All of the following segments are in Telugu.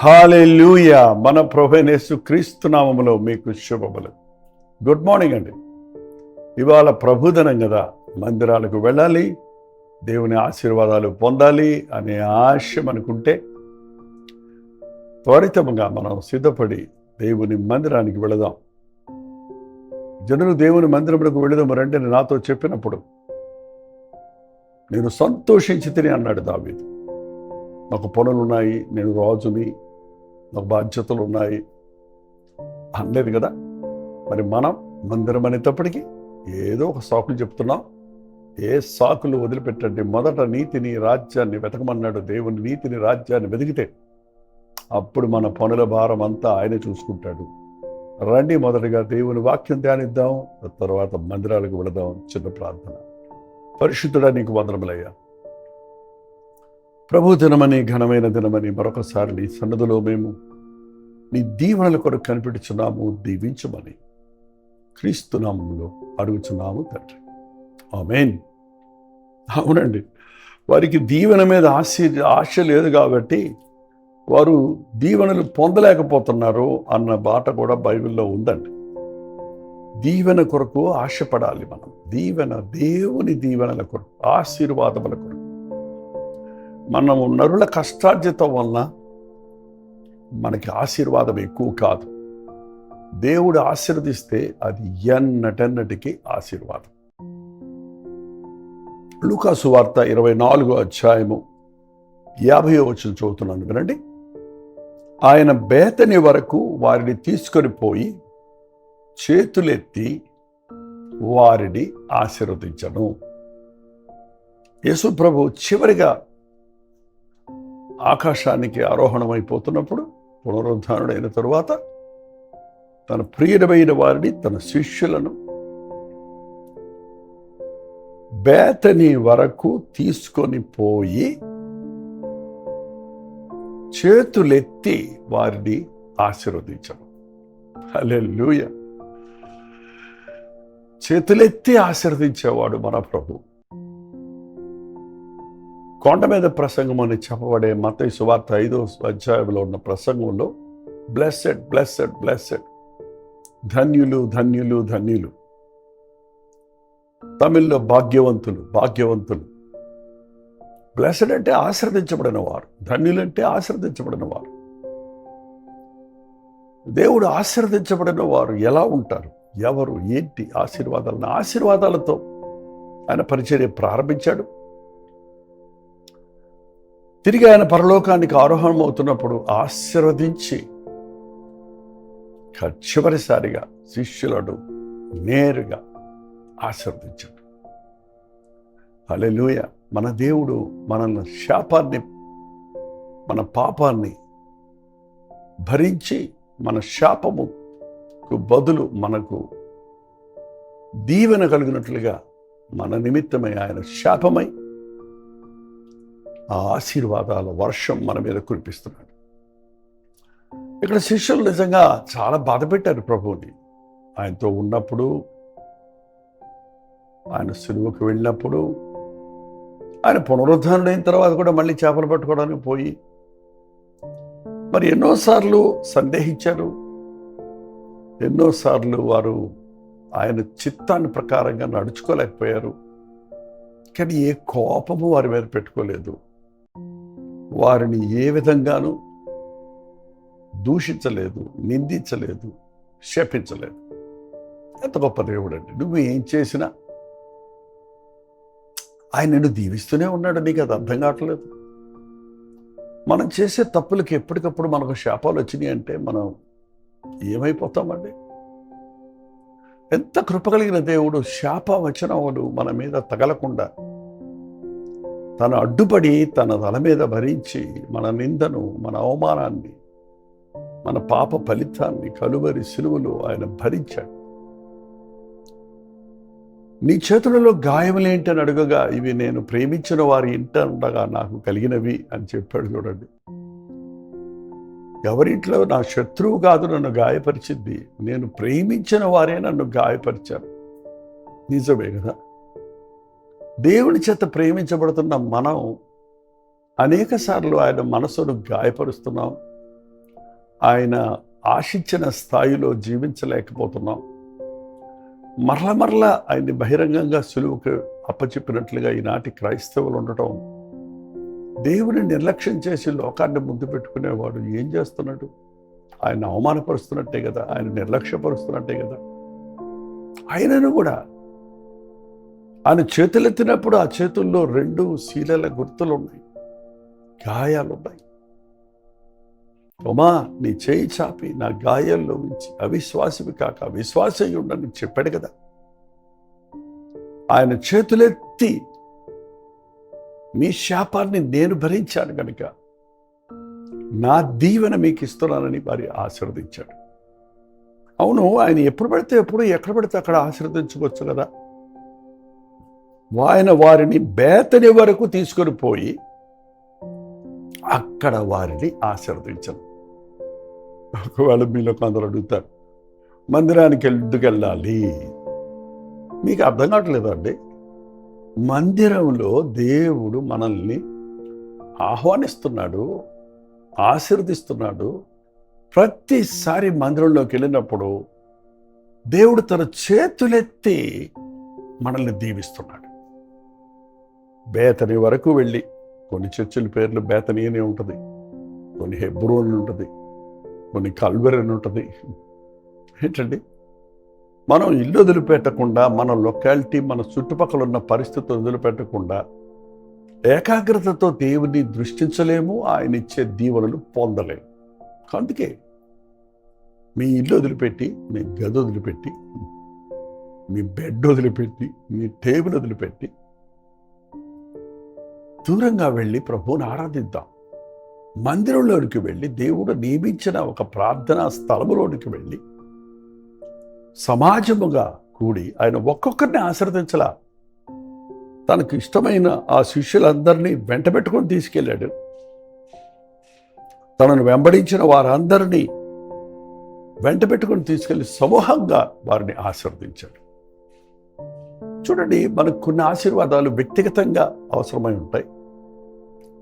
హల్లెలూయా. మన ప్రభువైన యేసుక్రీస్తు నామములో మీకు శుభములు. గుడ్ మార్నింగ్ అండి. ఇవాళ ప్రభుదినం కదా, మందిరాలకు వెళ్ళాలి, దేవుని ఆశీర్వాదాలు పొందాలి అనే ఆశ మనకుంటే త్వరితంగా మనం సిద్ధపడి దేవుని మందిరానికి వెళదాం. జనులు దేవుని మందిరములకు వెళదాము రండి అని నాతో చెప్పినప్పుడు నేను సంతోషించి తిని అన్నాడు దావీదు. నాకు పనులున్నాయి, నేను రాజుని, నాకు బాధ్యతలు ఉన్నాయి అనలేదు కదా. మరి మనం మందిరం అనేటప్పటికీ ఏదో ఒక సాకులు చెప్తున్నాం. ఏ సాకులు వదిలిపెట్టండి. మొదట నీతిని, రాజ్యాన్ని వెతకమన్నాడు. దేవుని నీతిని, రాజ్యాన్ని వెతికితే అప్పుడు మన పనుల భారం అంతా ఆయన చూసుకుంటాడు. రండి, మొదటగా దేవుని వాక్యం ధ్యానిద్దాం, తర్వాత మందిరాలకు వెళదాం. చిన్న ప్రార్థన. పరిశుద్ధుడా, నీకు వందనములయ్యా. ప్రభు దినమని, ఘనమైన దినమని మరొకసారి నీ సన్నదిలో మేము నీ దీవెనల కొరకు కనిపెట్టుచున్నాము. దీవించమని క్రీస్తు నామములో అడుగుచున్నాము తండ్రి, ఆమేన్. అవునండి, వారికి దీవెన మీద ఆశ లేదు కాబట్టి వారు దీవెనలు పొందలేకపోతున్నారు అన్న మాట కూడా బైబిల్లో ఉందండి. దీవెన కొరకు ఆశపడాలి మనం. దీవెన, దేవుని దీవెనల కొరకు, ఆశీర్వాదముల కొరకు. మనము నరుల కష్టార్జితం వలన మనకి ఆశీర్వాదం ఎక్కువ కాదు. దేవుడు ఆశీర్వదిస్తే అది ఎన్నటెన్నటికీ ఆశీర్వాదం. లూకా సువార్త 24వ అధ్యాయము 50వ వచనం చదువుతున్నాను, వినండి. ఆయన బేతని వరకు వారిని తీసుకొని పోయి చేతులెత్తి వారిని ఆశీర్వదించను. యేసు ప్రభు చివరిగా ఆకాశానికి ఆరోహణమైపోతున్నప్పుడు, పునరుద్ధానుడైన తరువాత తన ప్రియమైన వారిని, తన శిష్యులను బేతని వరకు తీసుకొని పోయి చేతులెత్తి వారిని ఆశీర్వదించను. హల్లెలూయా. చేతులెత్తి ఆశీర్వదించేవాడు మన ప్రభు. కొండ మీద ప్రసంగం అని చెప్పబడే మత్తయి సువార్త 5వ అధ్యాయంలో ఉన్న ప్రసంగంలో బ్లెస్సెడ్, బ్లెస్సెడ్, బ్లెస్సెడ్, ధన్యులు, ధన్యులు, ధన్యులు. తమిళ్లో భాగ్యవంతులు, భాగ్యవంతులు. బ్లెస్సెడ్ అంటే ఆశీర్వదించబడిన వారు, ధన్యులంటే ఆశీర్వదించబడిన వారు. దేవుడు ఆశీర్వదించబడిన వారు ఎలా ఉంటారు, ఎవరు, ఏంటి? ఆశీర్వాదాలతో ఆయన పరిచర్య ప్రారంభించాడు. తిరిగి ఆయన పరలోకానికి ఆరోహణం అవుతున్నప్పుడు ఆశీర్వదించి చివరిసారిగా శిష్యులను నేరుగా ఆశీర్వదించాడు. హల్లెలూయా. మన దేవుడు మనల్ని శాపాన్ని, మన పాపాన్ని భరించి మన శాపముకు బదులు మనకు దీవెన కలిగినట్లుగా మన నిమిత్తమై ఆయన శాపమై ఆ ఆశీర్వాదాల వర్షం మన మీద కురిపిస్తున్నాడు. ఇక్కడ శిష్యులు నిజంగా చాలా బాధ పెట్టారు ప్రభువుని. ఆయనతో ఉన్నప్పుడు, ఆయన సిలువకు వెళ్ళినప్పుడు, ఆయన పునరుద్ధానుడైన తర్వాత కూడా మళ్ళీ చేపలు పట్టుకోవడానికి పోయి మరి ఎన్నోసార్లు సందేహించారు. ఎన్నోసార్లు వారు ఆయన చిత్తాన్ని ప్రకారంగా నడుచుకోలేకపోయారు. కానీ ఏ కోపము వారి మీద పెట్టుకోలేదు. వారిని ఏ విధంగానూ దూషించలేదు, నిందించలేదు, శపించలేదు. ఎంత గొప్ప దేవుడు అండి. నువ్వు ఏం చేసినా ఆయన నిన్ను దీవిస్తూనే ఉన్నాడు. నీకు అది అర్థం కావట్లేదు. మనం చేసే తప్పులకి ఎప్పటికప్పుడు మనకు శాపాలు వచ్చినాయి అంటే మనం ఏమైపోతామండి? ఎంత కృప కలిగిన దేవుడు! శాపవచనములు మన మీద తగలకుండా తను అడ్డుపడి తన తల మీద భరించి మన నిందను, మన అవమానాన్ని, మన పాప ఫలితాన్ని కలువరి సిలువలో ఆయన భరించాడు. నీ చేతులలో గాయములేంటి అని అడగగా, ఇవి నేను ప్రేమించిన వారి ఇంట ఉండగా నాకు కలిగినవి అని చెప్పాడు. చూడండి, ఎవరింట్లో నా శత్రువు కాదు నన్ను గాయపరిచింది, నేను ప్రేమించిన వారే నన్ను గాయపరిచారు. నిజమే కదా. దేవుని చేత ప్రేమించబడుతున్న మనం అనేక సార్లు ఆయన మనసును గాయపరుస్తున్నాం, ఆయన ఆశించిన స్థాయిలో జీవించలేకపోతున్నాం. మరల ఆయన్ని బహిరంగంగా సులువుకు అప్పచెప్పినట్లుగా ఈనాటి క్రైస్తవులు ఉండటం, దేవుని నిర్లక్ష్యం చేసి లోకాన్ని ముందు పెట్టుకునేవాడు ఏం చేస్తున్నాడు? ఆయన అవమానపరుస్తున్నట్టే కదా, ఆయన నిర్లక్ష్యపరుస్తున్నట్టే కదా. ఆయనను కూడా ఆయన చేతులెత్తినప్పుడు ఆ చేతుల్లో 2 శీలల గుర్తులు ఉన్నాయి, గాయాలు ఉన్నాయి. ఉమా, నీ చేయి చాపి నా గాయాల్లో ఉంచి అవిశ్వాసివి కాక విశ్వాసీ ఉండని చెప్పాడు కదా. ఆయన చేతులెత్తి మీ శాపాన్ని నేను భరించాను కనుక నా దీవెన మీకు ఇస్తున్నానని వారి ఆశీర్వదించాడు. అవును, ఆయన ఎప్పుడు పడితే ఎప్పుడు ఎక్కడ పడితే అక్కడ ఆశీర్వదించుకోవచ్చు కదా. ఆయన వారిని బేతని వరకు తీసుకొని పోయి అక్కడ వారిని ఆశీర్వదించను. ఒకవేళ మీలో కొందరు అడుగుతారు, మందిరానికి ఎందుకు వెళ్ళాలి? మీకు అర్థం కావట్లేదండి. మందిరంలో దేవుడు మనల్ని ఆహ్వానిస్తున్నాడు, ఆశీర్వదిస్తున్నాడు. ప్రతిసారి మందిరంలోకి వెళ్ళినప్పుడు దేవుడు తన చేతులెత్తి మనల్ని దీవిస్తున్నాడు. బేతని వరకు వెళ్ళి, కొన్ని చర్చిల పేర్లు బేతని అని ఉంటుంది, కొన్ని హెబ్రోన్ ఉంటుంది, కొన్ని కల్వరి అని ఉంటుంది. ఏంటండి, మనం ఇల్లు వదిలిపెట్టకుండా, మన లొకాలిటీ, మన చుట్టుపక్కల ఉన్న పరిస్థితులు వదిలిపెట్టకుండా ఏకాగ్రతతో దేవుని దృష్టించలేము, ఆయన ఇచ్చే దీవెనలు పొందలేము. అందుకే మీ ఇల్లు వదిలిపెట్టి, మీ గది వదిలిపెట్టి, మీ బెడ్ వదిలిపెట్టి, మీ టేబుల్ వదిలిపెట్టి దూరంగా వెళ్ళి ప్రభువుని ఆరాధిద్దాం. మందిరంలోనికి వెళ్ళి, దేవుడు నియమించిన ఒక ప్రార్థనా స్థలములోనికి వెళ్ళి సమాజముగా కూడి ఆయన ఒక్కొక్కరిని ఆశీర్వదించలా. తనకు ఇష్టమైన ఆ శిష్యులందరినీ వెంటబెట్టుకొని తీసుకెళ్ళాడు. తనను వెంబడించిన వారందరినీ వెంటబెట్టుకొని తీసుకెళ్ళి సమూహంగా వారిని ఆశీర్వదించాడు. చూడండి, మనకు కొన్ని ఆశీర్వాదాలు వ్యక్తిగతంగా అవసరమై ఉంటాయి,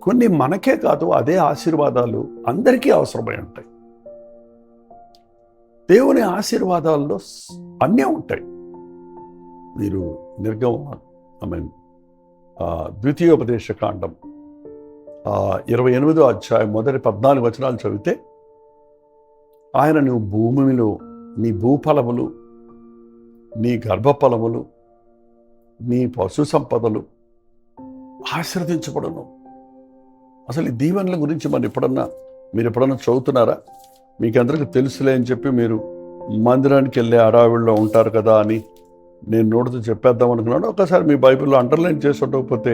కొన్ని మనకే కాదు, అదే ఆశీర్వాదాలు అందరికీ అవసరమై ఉంటాయి. దేవుని ఆశీర్వాదాల్లో అన్నీ ఉంటాయి. మీరు ద్వితీయోపదేశ కాండం 28వ అధ్యాయం మొదటి 14 వచనాలు చదివితే, ఆయన నువ్వు భూమిలో నీ భూఫలములు, నీ గర్భఫలములు, నీ పశు సంపదలు ఆశీర్వదించబడను. అసలు ఈ దీవెనల గురించి మీరు ఎప్పుడన్నా చదువుతున్నారా? మీకందరికీ తెలుసులే అని చెప్పి మీరు మందిరానికి వెళ్ళే అడావిడిలో ఉంటారు కదా అని నేను నోటితో చెప్పేద్దాం అనుకున్నాను. ఒకసారి మీ బైబిల్లో అండర్లైన్ చేసి ఉండకపోతే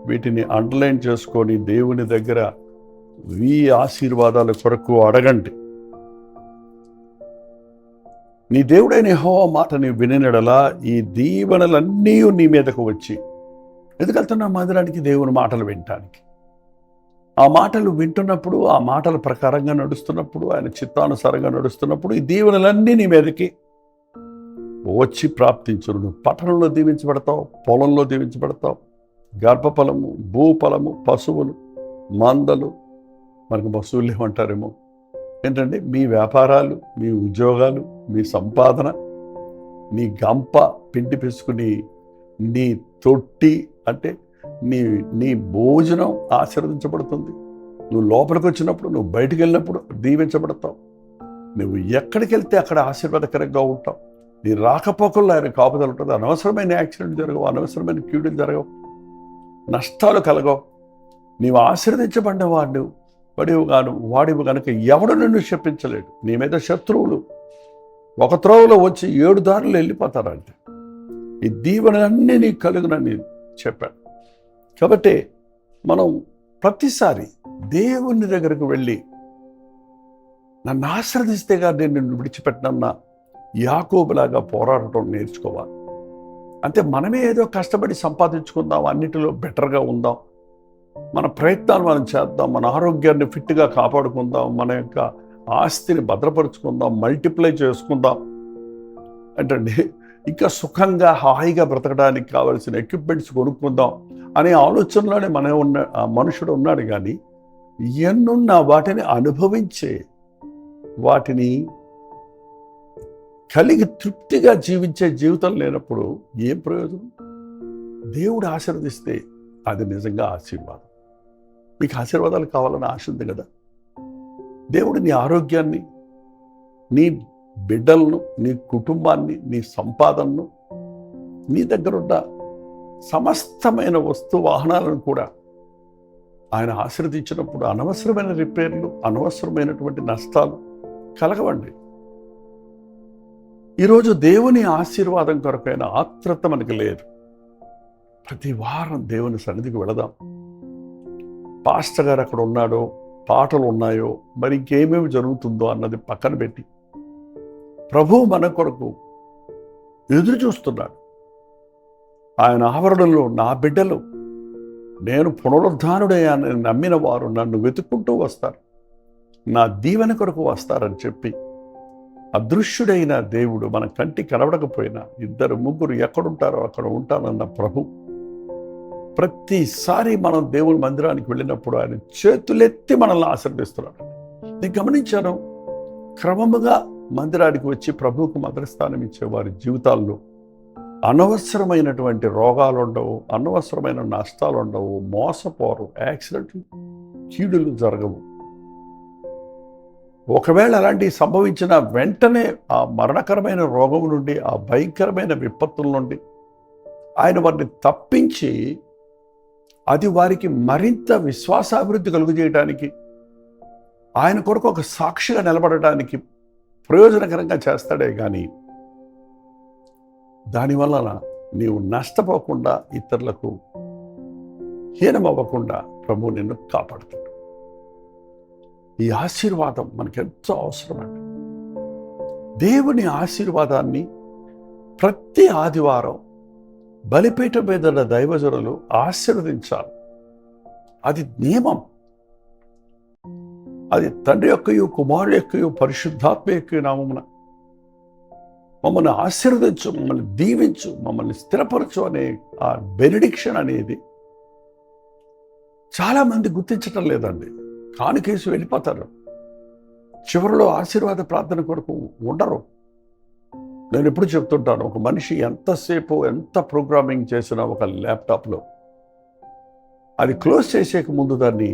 వీటిని అండర్లైన్ చేసుకొని దేవుని దగ్గర ఈ ఆశీర్వాదాల కొరకు అడగండి. నీ దేవుడైన యెహోవా మాట నీవు వినినెడలా ఈ దీవెనలన్నీ నీ మీదకు వచ్చి, ఎందుకు వెళ్తున్నావు మందిరానికి? దేవుని మాటలు వినటానికి. ఆ మాటలు వింటున్నప్పుడు, ఆ మాటల ప్రకారంగా నడుస్తున్నప్పుడు, ఆయన చిత్తానుసారంగా నడుస్తున్నప్పుడు ఈ దీవెనలన్నీ నీ మీదకి వచ్చి ప్రాప్తించును. నువ్వు పట్టణంలో దీవించబడతావు, పొలంలో దీవించబడతావు, గర్భఫలము, భూఫలము, పశువులు, మందలు, మనకు పశువులు ఏమంటారేమో, ఏంటంటే మీ వ్యాపారాలు, మీ ఉద్యోగాలు, మీ సంపాదన, నీ గంప పిండి పిసుకుని, నీ తొట్టి అంటే నీ భోజనం ఆశీర్వదించబడుతుంది. నువ్వు లోపలికి వచ్చినప్పుడు, నువ్వు బయటికి వెళ్ళినప్పుడు దీవించబడతావు. నువ్వు ఎక్కడికి వెళ్తే అక్కడ ఆశీర్వాదకరంగా ఉంటావు. నీ రాకపోకల్లో ఆయన కాపుదల ఉంటుంది. అనవసరమైన యాక్సిడెంట్ జరగవు, అనవసరమైన కీడులు జరగవు, నష్టాలు కలగవు. నీవు ఆశీర్వదించబడిన వాడివి కనుక ఎవడు నిన్ను శపించలేడు. నీ మీద శత్రువులు ఒక త్రోవలో వచ్చి 7 దారులు వెళ్ళిపోతారంటే ఈ దీవెనలన్నీ నీకు కలుగునని చెప్పాడు. కాబట్టి మనం ప్రతిసారి దేవుని దగ్గరకు వెళ్ళి, నన్ను ఆశీర్వదిస్తే కానీ నేను నిన్ను విడిచిపెట్టనన్న యాకోబులాగా పోరాడటం నేర్చుకోవాలి. అంటే మనమే ఏదో కష్టపడి సంపాదించుకుందాం, అన్నిటిలో బెటర్గా ఉందాం, మన ప్రయత్నాలు మనం చేద్దాం, మన ఆరోగ్యాన్ని ఫిట్గా కాపాడుకుందాం, మన యొక్క ఆస్తిని భద్రపరుచుకుందాం, మల్టిప్లై చేసుకుందాం అంటే ఇంకా సుఖంగా హాయిగా బ్రతకడానికి కావాల్సిన ఎక్విప్మెంట్స్ కొనుక్కుందాం అనే ఆలోచనలోనే మనుషుడు ఉన్నాడు. కానీ ఎన్నున్నా వాటిని అనుభవించే వాటిని కలిగి తృప్తిగా జీవించే జీవితం లేనప్పుడు ఏం ప్రయోజనం? దేవుడు ఆశీర్వదిస్తే అది నిజంగా ఆశీర్వాదం. మీకు ఆశీర్వాదాలు కావాలని ఆశ ఉంది కదా. దేవుడు నీ ఆరోగ్యాన్ని, నీ బిడ్డలను, నీ కుటుంబాన్ని, నీ సంపాదనను, నీ దగ్గరున్న సమస్తమైన వస్తు వాహనాలను కూడా ఆయన ఆశీర్వదించినప్పుడు అనవసరమైన రిపేర్లు, అనవసరమైనటువంటి నష్టాలు కలగవండి. ఈరోజు దేవుని ఆశీర్వాదం కొరకైన ఆత్రత మనకు లేదు. ప్రతి వారం దేవుని సన్నిధికి వెళదాం. పాస్టర్ గారు అక్కడ ఉన్నాడో, పాటలు ఉన్నాయో, మరి ఇంకేమేమి జరుగుతుందో అన్నది పక్కన పెట్టి ప్రభువు మన కొరకు ఎదురు చూస్తున్నాడు. ఆయన ఆవరణలో నా బిడ్డలు, నేను పునరుద్ధానుడయ్యానని నమ్మిన వారు నన్ను వెతుక్కుంటూ వస్తారు, నా దీవెన కొరకు వస్తారని చెప్పి అదృశ్యుడైన దేవుడు మన కంటి కనబడకపోయినా 2-3 ఎక్కడుంటారో అక్కడ ఉంటానన్న ప్రభు ప్రతిసారి మనం దేవుని మందిరానికి వెళ్ళినప్పుడు ఆయన చేతులెత్తి మనల్ని ఆశీర్వదిస్తున్నాడు. నేను గమనించాను, క్రమముగా మందిరానికి వచ్చి ప్రభువుకు మొదటి స్థానం ఇచ్చే వారి జీవితాల్లో అనవసరమైనటువంటి రోగాలు ఉండవు, అనవసరమైన నష్టాలు ఉండవు, మోసపోరు, యాక్సిడెంట్లు, కీడులు జరగవు. ఒకవేళ అలాంటివి సంభవించిన వెంటనే ఆ మరణకరమైన రోగం నుండి, ఆ భయంకరమైన విపత్తుల నుండి ఆయన వారిని తప్పించి అది వారికి మరింత విశ్వాసాభివృద్ధి కలుగజేయడానికి, ఆయన కొరకు ఒక సాక్షిగా నిలబడటానికి ప్రయోజనకరంగా చేస్తాడే కానీ దానివల్ల నీవు నష్టపోకుండా, ఇతరులకు హీనమవ్వకుండా ప్రభు నిన్ను కాపాడుతాడు. ఈ ఆశీర్వాదం మనకెంతో అవసరమండి. దేవుని ఆశీర్వాదాన్ని ప్రతి ఆదివారం బలిపీఠం మీద దైవజనులు ఆశీర్వదించాలి. అది నియమం. అది తండ్రి యొక్కయు, కుమారుడు యొక్కయు, పరిశుద్ధాత్మ యొక్క నామమున మమ్మల్ని ఆశీర్వదించు, మమ్మల్ని దీవించు, మమ్మల్ని స్థిరపరచు అనే ఆ బెనిడిక్షన్ అనేది చాలామంది గుర్తించటం లేదండి. కానుకేసి వెళ్ళిపోతారు. చివరిలో ఆశీర్వాద ప్రార్థన కొరకు ఉండరు. నేను ఎప్పుడు చెప్తుంటాను, ఒక మనిషి ఎంతసేపు ఎంత ప్రోగ్రామింగ్ చేసినా ఒక ల్యాప్టాప్లో అది క్లోజ్ చేసేక ముందు దాన్ని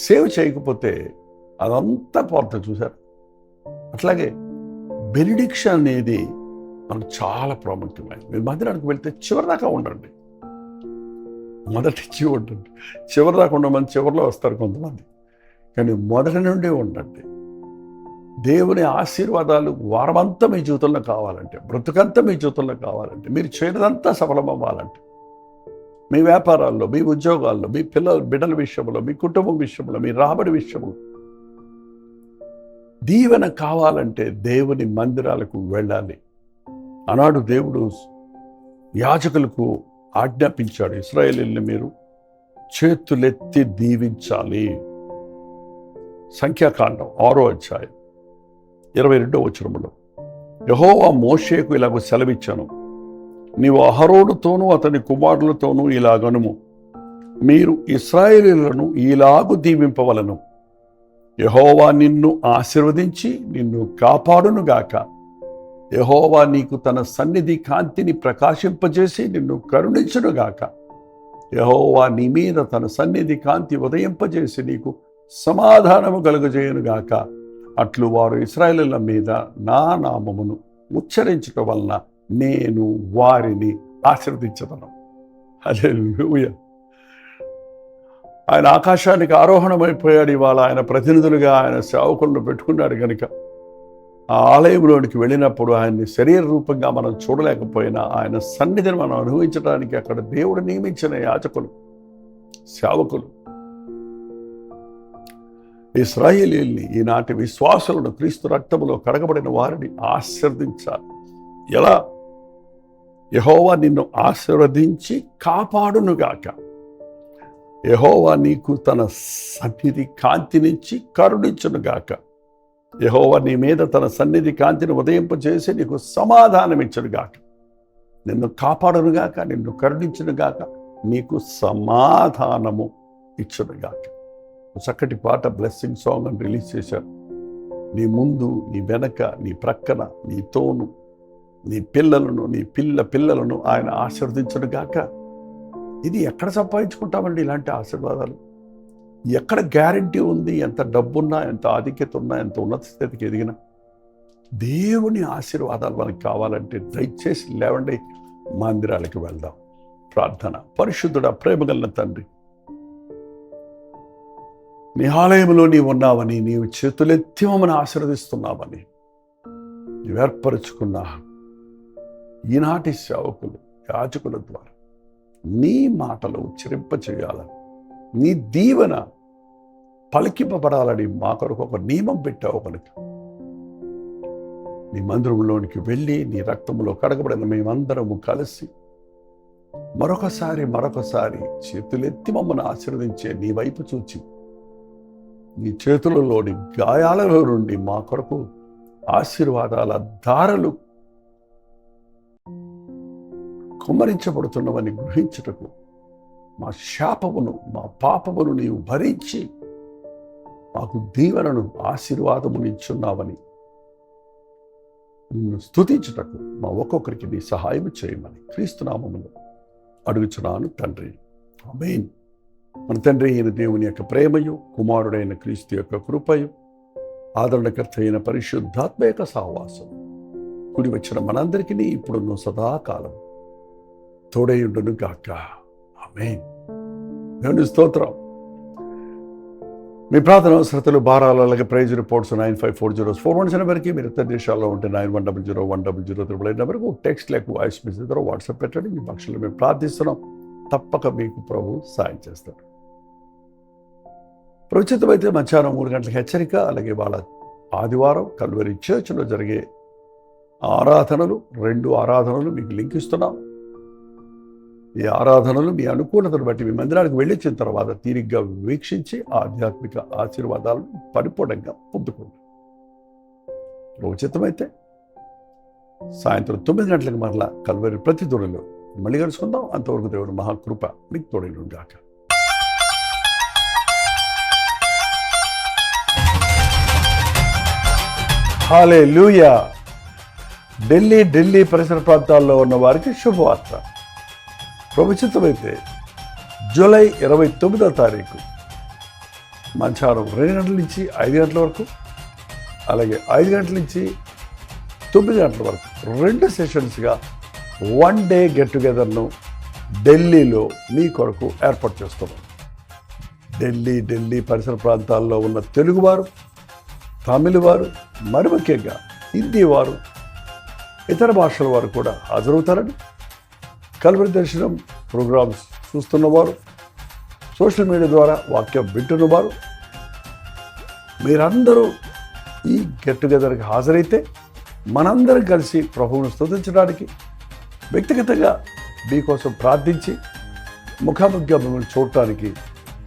సేవ్ చేయకపోతే అదంతా పోతుంది, చూసారు. అట్లాగే బెనిడిక్షన్ అనేది మనకు చాలా ప్రాముఖ్యమైనది. మీరు మందిరానికి వెళ్తే చివరిదాకా ఉండండి. మొదటి ఉండండి. చివరిదాకా ఉండమని చివరిలో వస్తారు కొంతమంది, కానీ మొదటి నుండి ఉండండి. దేవుని ఆశీర్వాదాలు వారమంతా మీ జీవితంలో కావాలంటే, బ్రతుకంతా మీ జీవితంలో కావాలంటే, మీరు చేయడంతా సఫలం అవ్వాలంటే, మీ వ్యాపారాల్లో, మీ ఉద్యోగాల్లో, మీ బిడ్డల విషయంలో, మీ కుటుంబం విషయంలో, మీ రాబడి విషయంలో దీవెన కావాలంటే దేవుని మందిరాలకు వెళ్ళాలి. ఆనాడు దేవుడు యాజకులకు ఆజ్ఞాపించాడు, ఇశ్రాయేలీయుల్ని మీరు చేతులెత్తి దీవించాలి. సంఖ్యాకాండం 6వ అధ్యాయం 22వ వచనములో యెహోవా మోషేకు ఇలాగ సెలవిచ్చాను, నీవు అహరోనుతోనూ అతని కుమారులతోనూ ఇలాగనుము, మీరు ఇశ్రాయేలీయులను ఇలాగు దీవింపవలను. యెహోవా నిన్ను ఆశీర్వదించి నిన్ను కాపాడునుగాక. యెహోవా నీకు తన సన్నిధి కాంతిని ప్రకాశింపజేసి నిన్ను కరుణించునుగాక. యెహోవా నీ మీద తన సన్నిధి కాంతి ఉదయింపజేసి నీకు సమాధానము కలుగజేయునుగాక. అట్లు వారు ఇశ్రాయేలీయుల మీద నా నామమును ఉచ్చరించటం వలన నేను వారిని ఆశీర్వదించదను. హల్లెలూయా. ఆయన ఆకాశానికి ఆరోహణమైపోయాడు. ఇవాళ ఆయన ప్రతినిధులుగా ఆయన సేవకులను పెట్టుకున్నాడు కనుక ఆ ఆలయంలోనికి వెళ్ళినప్పుడు ఆయన్ని శరీర రూపంగా మనం చూడలేకపోయినా ఆయన సన్నిధిని మనం అనుభవించడానికి అక్కడ దేవుడు నియమించిన యాజకులు, సేవకులు, ఇశ్రాయేలీయుల్ని, ఈనాటి విశ్వాసులను, క్రీస్తు రక్తములో కడగబడిన వారిని ఆశీర్వదించాలి. ఎలా? యెహోవా నిన్ను ఆశీర్వదించి కాపాడునుగాక. యెహోవా నీకు తన సన్నిధి కాంతినిచ్చి కరుణించునుగాక. యెహోవా నీ మీద తన సన్నిధి కాంతిని ఉదయింపజేసి నీకు సమాధానం ఇచ్చునుగాక. నిన్ను కాపాడునుగాక, నిన్ను కరుణించునుగాక, నీకు సమాధానము ఇచ్చునుగాక. చక్కటి పాట, బ్లెస్సింగ్ సాంగ్ అని రిలీజ్ చేశారు. నీ ముందు, నీ వెనక, నీ ప్రక్కన, నీ తోను, నీ పిల్లలను, నీ పిల్లలను ఆయన ఆశీర్వదించును గాక. ఇది ఎక్కడ సంపాదించుకుంటామండి ఇలాంటి ఆశీర్వాదాలు? ఎక్కడ గ్యారంటీ ఉంది? ఎంత డబ్బున్నా, ఎంత ఆధిక్యత ఉన్నా, ఎంత ఉన్నత స్థితికి ఎదిగినా దేవుని ఆశీర్వాదాలు మనకు కావాలంటే దయచేసి లేవండి, మందిరాలకు వెళ్దాం. ప్రార్థన. పరిశుద్ధుడా, ప్రేమగల తండ్రి, నీ ఆలయంలో నీవు ఉన్నావని, నీవు చేతులెత్తి మమ్మల్ని ఆశీర్వదిస్తున్నావని నీవు ఏర్పరుచుకున్న ఈనాటి సేవకులు, యాజకుల ద్వారా నీ మాటలు ఉచ్చరింపచేయాలని, నీ దీవెన పలికింపబడాలని మా కొరకు ఒక నియమం పెట్టావు కనుక నీ మందిరంలోనికి వెళ్ళి నీ రక్తంలో కడగబడిన మేమందరము కలిసి మరొకసారి చేతులెత్తి మమ్మల్ని ఆశీర్వదించే నీ వైపు చూచి నీ చేతులలోని గాయాలలో నుండి మా కొరకు ఆశీర్వాదాల ధారలు కుమ్మరించబడుతున్నవని గ్రహించుటకు మా శాపమును, మా పాపమును నీవు భరించి మాకు దీవెనను, ఆశీర్వాదమును ఇచ్చున్నావని నిన్ను స్తుతించుటకు మా ఒక్కొక్కరికి నీ సహాయం చేయమని క్రీస్తునామములో అడుగుచున్నాను తండ్రి. ఆమేన్. మన తండ్రి అయిన దేవుని యొక్క ప్రేమయు, కుమారుడైన క్రీస్తు యొక్క కృపయు, ఆదరణకర్త అయిన పరిశుద్ధాత్మ యొక్క సహవాసం కూడి వచ్చిన మనందరికీ ఇప్పుడున్న సదాకాలం తోడైయుండును గాక. ఆమేన్. దేవుని స్తోత్రం. మీ ప్రార్థన అవసరతలు, భారాలు, అలాగే ప్రైజ్ రిపోర్ట్స్ 954041 నెంబర్కి, మీరు ఇతర దేశాల్లో ఉంటే 9100100088 నెంబర్కు టెక్స్ట్ లేక వాయిస్ మెసేజ్ ద్వారా వాట్సాప్ పెట్టండి. మీ పక్షంలో మేము ప్రార్థిస్తున్నాం. తప్పక మీకు ప్రభు సాయం చేస్తారు. ప్రస్తుతమైతే మధ్యాహ్నం 3 గంటలకు హెచ్చరిక, అలాగే వాళ్ళ ఆదివారం కల్వరి చర్చ్లో జరిగే ఆరాధనలు, 2 ఆరాధనలు మీకు లింక్ ఇస్తున్నాం. ఈ ఆరాధనలు మీ అనుకూలతను బట్టి మీ మందిరానికి వెళ్ళించిన తర్వాత తీరిగ్గా వీక్షించి ఆధ్యాత్మిక ఆశీర్వాదాలను పరిపూర్ణంగా పొందుకోండి. ఉచితమైతే సాయంత్రం 9 గంటలకు మరలా కల్వరి ప్రతి దూరంలో మళ్ళీ కలుసుకుందాం. అంతవరకు దేవుడు మహాకృప మీకు తోడైను గాక. హల్లెలూయా. ఢిల్లీ పరిసర ప్రాంతాల్లో ఉన్న వారికి శుభవార్త. ప్రభుత్వమైతే జూలై 29వ తారీఖు మధ్యాహ్నం 2 గంటల నుంచి 5 గంటల వరకు, అలాగే 5 గంటల నుంచి 9 గంటల వరకు 2 సెషన్స్గా 1 డే గెట్ టుగెదర్ను ఢిల్లీలో మీ కొరకు ఏర్పాటు చేస్తున్నాం. ఢిల్లీ పరిసర ప్రాంతాల్లో ఉన్న తెలుగువారు, తమిళ వారు, మరి ముఖ్యంగా హిందీ వారు, ఇతర భాషల వారు కూడా హాజరవుతారని, కల్వరి దర్శనం ప్రోగ్రామ్స్ చూస్తున్నవారు, సోషల్ మీడియా ద్వారా వాక్యం వింటున్నవారు, మీరందరూ ఈ గెట్ టుగెదర్కి హాజరైతే మనందరం కలిసి ప్రభువును స్తుతించడానికి, వ్యక్తిగతంగా మీకోసం ప్రార్థించి ముఖాముఖిగా మిమ్మల్ని చూడటానికి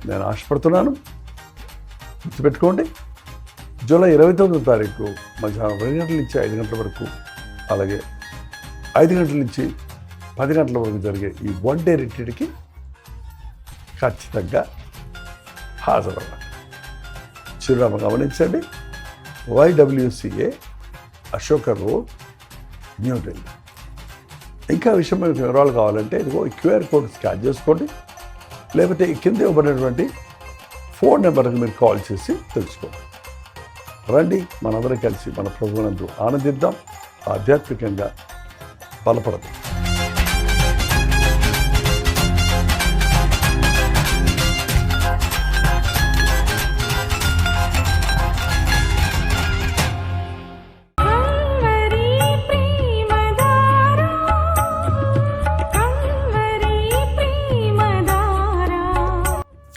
నేను ఆశపడుతున్నాను. గుర్తుపెట్టుకోండి, జూలై 29వ తారీఖు మధ్యాహ్నం 2 గంటల నుంచి 5 గంటల వరకు, అలాగే 5 గంటల నుంచి 10 గంటల వరకు జరిగే ఈ 1 డే రిట్రీట్కి ఖచ్చితంగా హాజరవ్వాలి. చిరునామా గమనించండి. YWCA Ashoka road, New Delhi. ఇంకా విషయం వివరాలు కావాలంటే ఇదిగో QR కోడ్ స్కాన్ చేసుకోండి, లేకపోతే కింద ఇవ్వబడినటువంటి ఫోన్ నెంబర్కి మీరు కాల్ చేసి తెలుసుకోండి. రండి, మనందరం కలిసి మన ప్రభువునందు ఆనందిద్దాం, ఆధ్యాత్మికంగా బలపడదాం.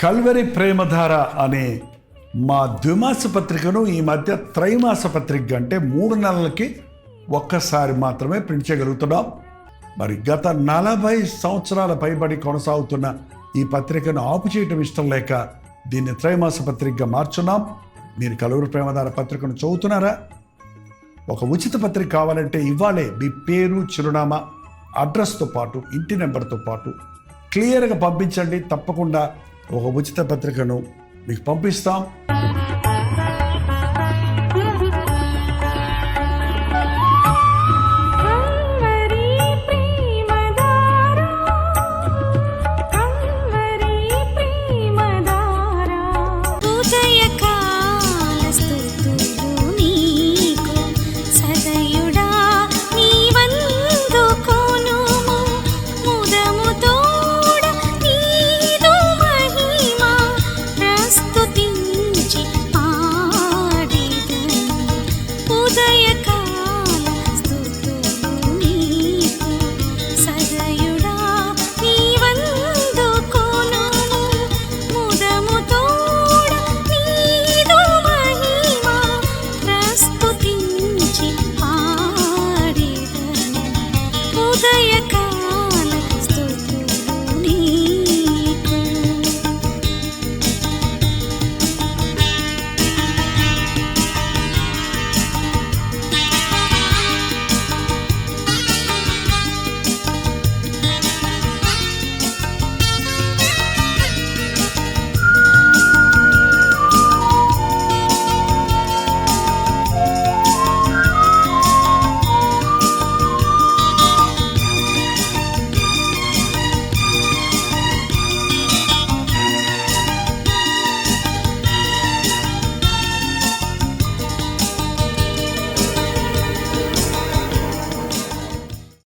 కల్వరి ప్రేమధార అనే మా ద్విమాస పత్రికను ఈ మధ్య త్రైమాస పత్రిక అంటే 3 నెలలకి ఒక్కసారి మాత్రమే ప్రింట్ చేయగలుగుతున్నాం. మరి గత 40 సంవత్సరాల పైబడి కొనసాగుతున్న ఈ పత్రికను ఆపు చేయటం ఇష్టం లేక దీన్ని త్రైమాస పత్రికగా మార్చున్నాం. మీరు కల్వరి ప్రేమధార పత్రికను చదువుతున్నారా? ఒక ఉచిత పత్రిక కావాలంటే ఇవ్వాలే మీ పేరు, చిరునామా, అడ్రస్తో పాటు ఇంటి నెంబర్తో పాటు క్లియర్గా పంపించండి. తప్పకుండా ఒక ఉచిత పత్రికను మీకు పంపిస్తాం.